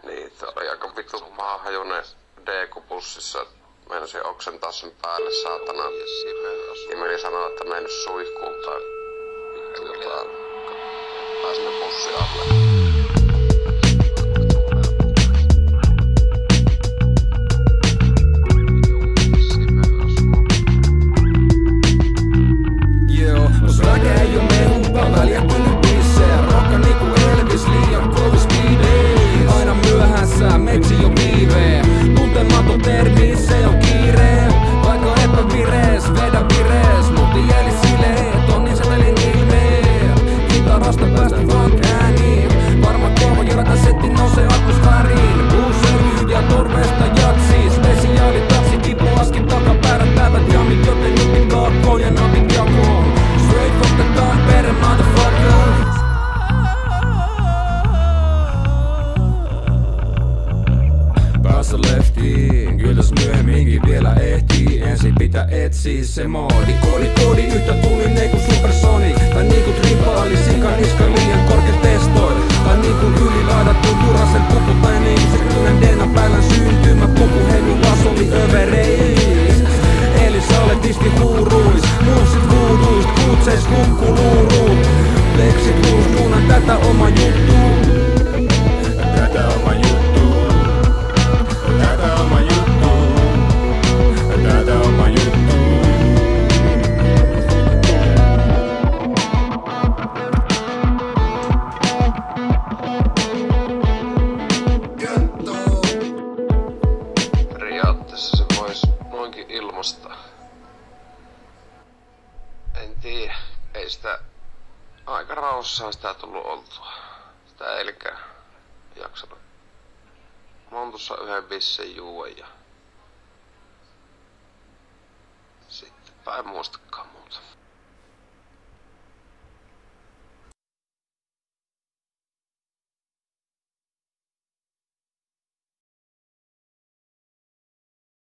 Niin, se oli aika vittu pahahajunen DQ-bussissa. Meinasin oksentaa sen päälle, saatana. Ja meni sanoa, että mennyt suihkuun tai jotain. Pääsin bussi alle. Meksi jo viiveen, tuntematon termi, se on kiire. Vaikka epävirees, vedä virees, mut jäli sileet, on niin setelin ilmeen. Kitarasta päästä funk ääniin, varma koho, jolla setti nousee atmosfääriin. Bluesöljy ja torvesta jatsi, spesiaali taksi, kipu aski takapäärät, päivät jamit, joten nypit kaakkoon ja napit jakoon. Straight from the Tampere, motherfucker. Päässä leftiin, kylläs myöhemminkin vielä ehtii. Ensin pitää etsiä se moodi. Koodi yhtä tullinen kuin Supersonic. Tai niinku tripaali, sikan iska liian korkeat testoil. Tai niinku ylilaidattu Duracell puku. Tai niin se kyllän DNA päällän syntymä puku. Heavy bass oli övereis. Eli sä olet isti huuruis. Muussit vuuduist, kutseis kukkuluuruut. Leksit luuskuunan tätä oma juttu. Tätä oma juttu. Periaatteessa se vois noinkin ilmaista. En tiedä, ei sitä aika rauhassaan sitä tullut oltua. Sitä ei elikään jaksanut. Mä oon tuossa yhden bissen juuen ja sitten en muistakaan muuta.